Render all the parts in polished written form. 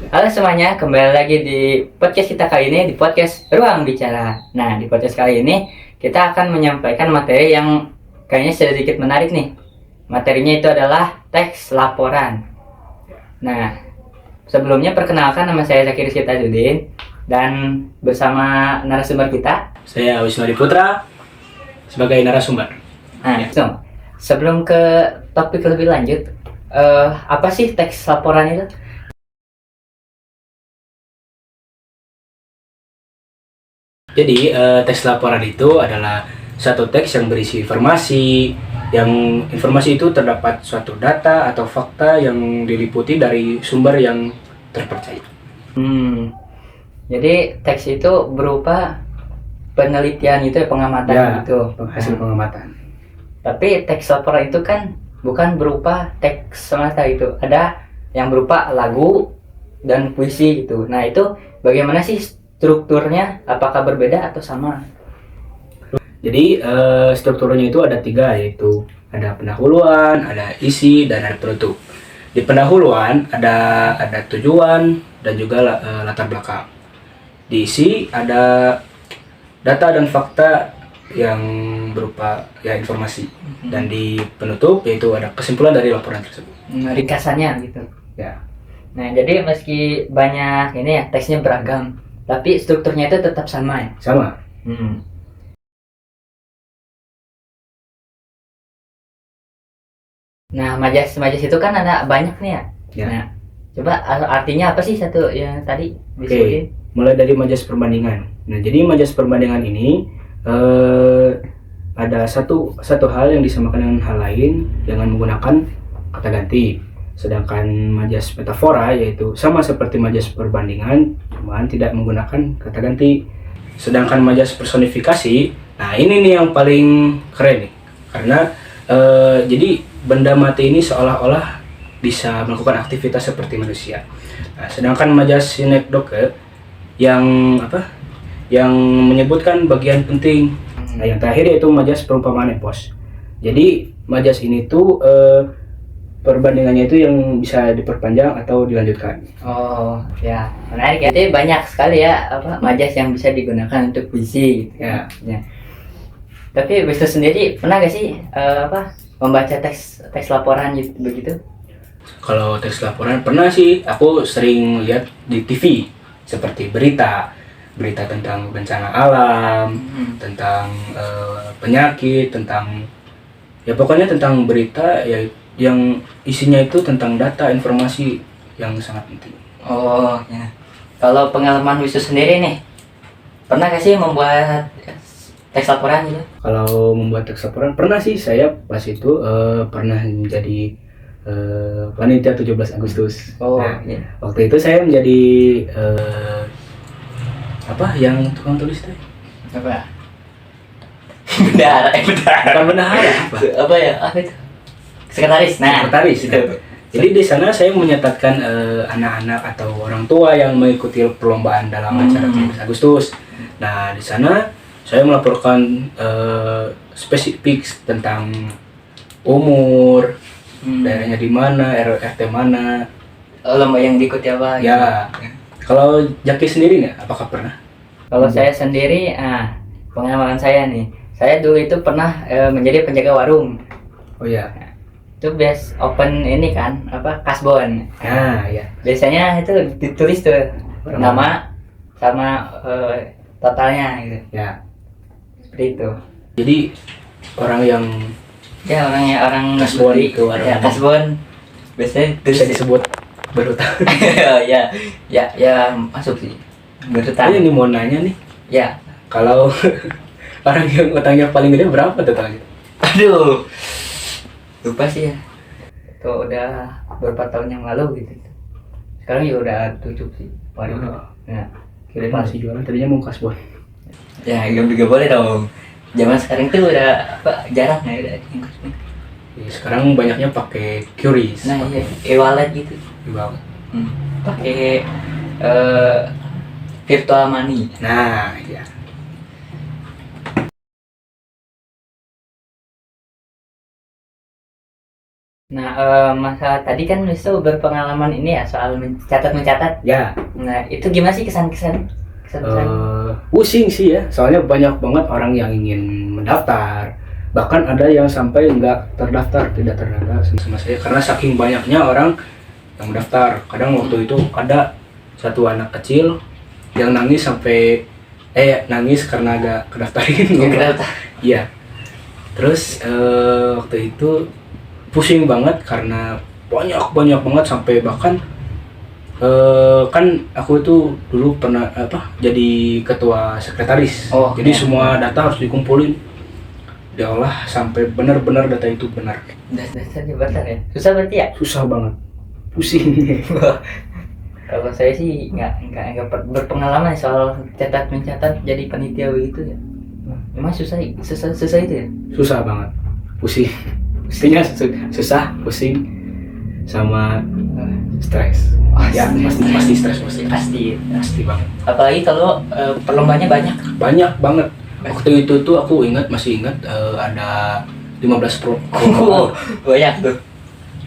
Halo semuanya, kembali lagi di podcast kita kali ini, di podcast Ruang Bicara. Nah, di podcast kali ini kita akan menyampaikan materi yang kayaknya sedikit menarik nih. Materinya itu adalah teks laporan. Nah, sebelumnya perkenalkan, nama saya Zakir Rizky Tajuddin dan bersama narasumber kita, saya Wisnu Putra sebagai narasumber. Nah, so, sebelum ke topik lebih lanjut, apa sih teks laporan itu? Jadi teks laporan itu adalah satu teks yang berisi informasi, yang informasi itu terdapat suatu data atau fakta yang diliputi dari sumber yang terpercaya. Jadi teks itu berupa penelitian itu ya, pengamatan Ya, gitu. hasil pengamatan. Tapi teks laporan itu kan bukan berupa teks semata itu. Ada yang berupa lagu dan puisi gitu. Nah, itu bagaimana sih strukturnya? Apakah berbeda atau sama? Jadi strukturnya itu ada tiga, yaitu ada pendahuluan, ada isi, dan ada penutup. Di pendahuluan ada tujuan dan juga latar belakang. Di isi ada data dan fakta yang berupa ya informasi. Dan di penutup yaitu ada kesimpulan dari laporan tersebut. Ringkasannya gitu. Ya. Nah, jadi meski banyak ini ya teksnya beragam, tapi strukturnya itu tetap sama ya. Sama. Nah, majas itu kan ada banyak nih ya. Ya. Nah, coba artinya apa sih satu yang tadi disebutin? Mulai dari majas perbandingan. Nah, jadi majas perbandingan ini ada satu hal yang disamakan dengan hal lain dengan menggunakan kata ganti. Sedangkan majas metafora yaitu sama seperti majas perbandingan, cuman tidak menggunakan kata ganti. Sedangkan majas personifikasi, nah ini nih yang paling keren nih, karena jadi benda mati ini seolah-olah bisa melakukan aktivitas seperti manusia. Nah, sedangkan majas sinekdoke yang yang menyebutkan bagian penting. Nah, yang terakhir yaitu majas perumpamaan epos. Jadi majas ini tuh perbandingannya itu yang bisa diperpanjang atau dilanjutkan. Oh ya, menarik ya. Jadi banyak sekali ya majas yang bisa digunakan untuk puisi gitu Ya. ya. Tapi Wisnu sendiri pernah gak sih membaca teks laporan gitu begitu? Kalau teks laporan pernah sih, aku sering lihat di TV seperti berita tentang bencana alam, tentang penyakit, tentang ya pokoknya tentang berita ya yang isinya itu tentang data informasi yang sangat penting. Oh ya. Kalau pengalaman Wisnu sendiri nih, pernah gak sih membuat teks laporan gitu? Kalau membuat teks laporan pernah sih, saya pas itu pernah menjadi panitia 17 Agustus. Oh Nah, iya. waktu itu saya menjadi yang tukang tulis teh? Apa? Bendahara. Bukan bendahara, apa? Apa ya? Apa itu? Sekretaris. Nah, Sekretaris. itu. Jadi di sana saya menyatatkan anak-anak atau orang tua yang mengikuti perlombaan dalam acara 17 Agustus. Nah, di sana saya melaporkan spesifik tentang umur, daerahnya di mana, RT mana. Lomba yang diikuti apa? Ya, kalau Jaki sendiri nggak? Apakah pernah? Kalau saya sendiri, pengalaman saya nih, saya dulu itu pernah menjadi penjaga warung. Oh ya. Itu bias open ini kan, apa, kasbon. Nah, ya. Biasanya itu ditulis tuh nama sama totalnya gitu. Ya. Seperti itu. Jadi orang yang Ya orang Kasbon beli, ke warung. ya kasbon biasanya bisa tulis. disebut berutang. ya masuk sih. Berutang. Ini mau nanya nih, Ya. kalau orang yang utangnya paling gede berapa totalnya? Aduh. Lupa sih ya. Itu udah beberapa tahun yang lalu gitu. Sekarang ya udah tutup sih. Waduh. Ya. Kira masih jualan, tadinya mau kasbon. Ya, juga boleh dong. Zaman sekarang tuh udah apa, jarang ya udah. Ya, sekarang banyaknya pakai QRIS. Nah, iya, e-wallet gitu. Banget. Pakai virtual money. Nah, ya. Nah, masa tadi kan Wisnu berpengalaman ini ya soal mencatat. Ya, Nah, itu gimana sih kesan-kesan? pusing sih ya. Soalnya banyak banget orang yang ingin mendaftar. Bahkan ada yang sampai nggak terdaftar, tidak terdaftar sama saya. Karena saking banyaknya orang yang mendaftar. Kadang waktu itu ada satu anak kecil yang nangis sampai nangis karena agak kedaftarin. Nggak kedaftar. Iya. Terus waktu itu pusing banget karena banyak banget sampai bahkan kan aku itu dulu pernah jadi ketua sekretaris. Jadi Ya. semua data harus dikumpulin, diolah sampai benar-benar data itu benar. Dasarnya besar ya. Susah berarti ya? Susah banget, pusing. Kalau saya sih nggak berpengalaman soal mencatat jadi panitia begitu ya. Emang susah itu ya? Susah banget, pusing. Intinya susah, pusing, sama stres. Ya pasti stres pasti banget. Apalagi kalau perlombanya banyak. Banyak banget. Waktu itu tuh aku masih ingat ada 15 perlombaan. Banyak tuh.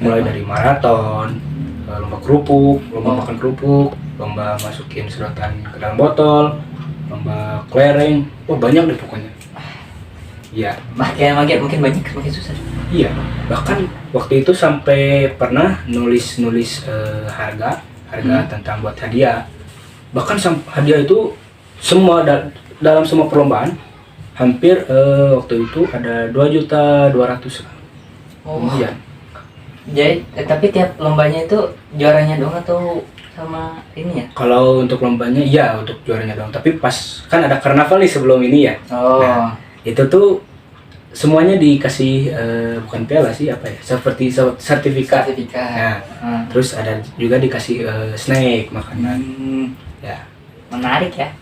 Mulai dari maraton, lomba kerupuk, lomba makan kerupuk, lomba masukin sedotan ke dalam botol, lomba kelereng. Banyak deh pokoknya. Iya. Makin banyak makin susah. Iya, bahkan waktu itu sampai pernah nulis harga tentang buat hadiah. Bahkan hadiah itu semua dalam semua perlombaan hampir waktu itu ada 2.200.000. Lumayan. Jadi tapi tiap lombanya itu juaranya doang atau sama ini ya? Kalau untuk lombanya iya, untuk juaranya doang. Tapi pas kan ada karnaval nih sebelum ini ya. Nah, itu tuh semuanya dikasih bukan piala sih seperti sertifikat. Nah, terus ada juga dikasih snack makanan. Ya, menarik ya.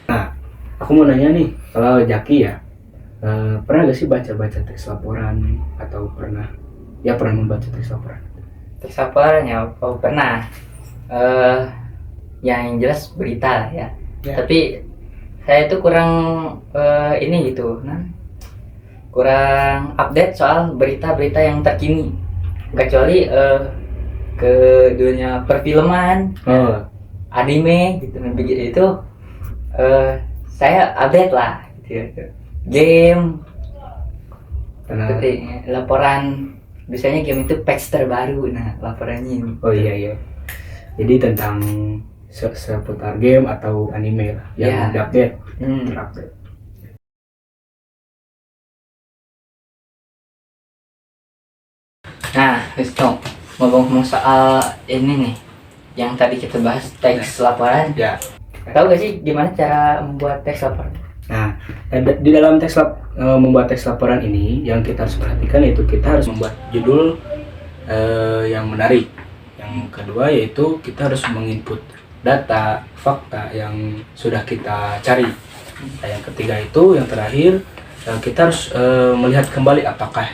Nah, aku mau nanya nih, kalau Jaki ya pernah gak sih baca teks laporan atau pernah membaca teks laporan? Teks laporan ya, pernah. Yang jelas berita ya. Tapi saya itu kurang ini gitu, kurang update soal berita-berita yang terkini, kecuali ke dunia perfilman, anime gitu, itu saya update lah gitu. Game seperti laporan, biasanya game itu patch terbaru, laporannya ini. Iya. Jadi tentang seputar game atau anime lah yang terupdate. Nah, Wisnu, ngomong soal ini nih, yang tadi kita bahas teks laporan. Ya. Tahu gak sih gimana cara membuat teks laporan? Nah, di dalam membuat teks laporan ini yang kita harus perhatikan yaitu kita harus membuat judul yang menarik. Yang kedua yaitu kita harus menginput data, fakta yang sudah kita cari. Nah, yang ketiga itu, yang terakhir kita harus melihat kembali apakah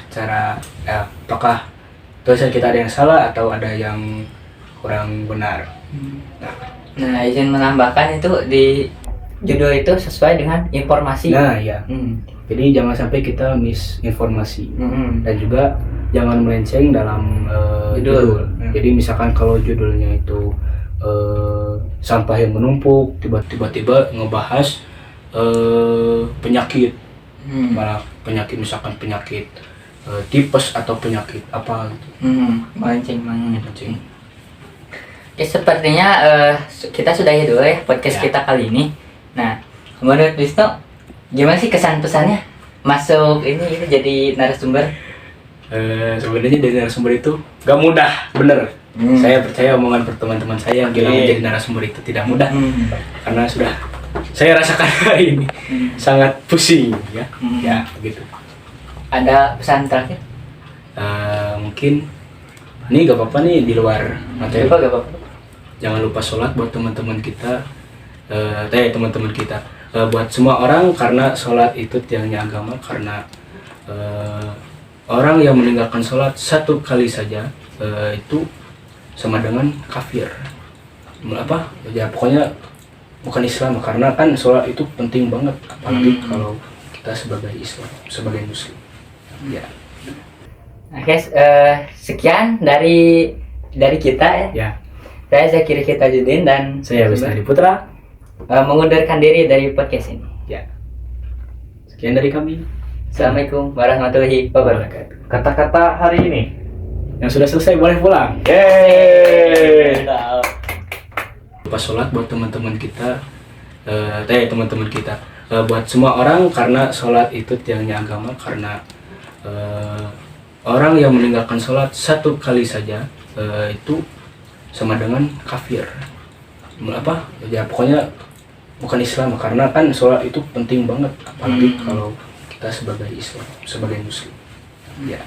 dosen kita ada yang salah atau ada yang kurang benar. Nah, izin menambahkan itu di judul itu sesuai dengan informasi. Nah ya, Hmm. jadi jangan sampai kita misinformasi Hmm. dan juga jangan melenceng dalam Judul. judul. Jadi misalkan kalau judulnya itu sampah yang menumpuk, tiba-tiba ngebahas penyakit, malah penyakit misalkan penyakit tipes atau penyakit apa gitu. Melenceng banget. Melenceng. Oke, sepertinya kita sudahi dulu ya podcast Ya. kita kali ini. Nah, menurut Wisnu, gimana sih kesan pesannya masuk ini jadi narasumber? Sebenarnya dari narasumber itu gak mudah, bener. Saya percaya omongan teman-teman saya yang bilang Oke. menjadi narasumber itu tidak mudah, karena sudah saya rasakan hari ini sangat pusing ya. Ya begitu. Ada pesan terakhir? Mungkin ini gak apa-apa nih di luar materi. Gak apa-apa. Jangan lupa sholat buat teman-teman kita, teman-teman kita, buat semua orang, karena sholat itu tiangnya agama. Karena orang yang meninggalkan sholat satu kali saja itu sama dengan kafir. Apa? Ya pokoknya bukan Islam, karena kan sholat itu penting banget, apalagi kalau kita sebagai Islam, sebagai Muslim. Ya. Oke, sekian dari kita ya. Ya. Saya Zakiri Kitajudin dan Saya Wisnadi Putra. mengundurkan diri dari podcast ini. Ya. Sekian dari kami. Assalamualaikum warahmatullahi wabarakatuh. Kata-kata hari ini. Yang sudah selesai boleh pulang. Yeay. Lupa sholat buat teman-teman kita, teman-teman kita, buat semua orang, karena sholat itu tiangnya agama. Karena orang yang meninggalkan sholat satu kali saja itu sama dengan kafir. Apa? Ya pokoknya bukan Islam, karena kan sholat itu penting banget, apalagi kalau kita sebagai Islam, sebagai Muslim. Ya.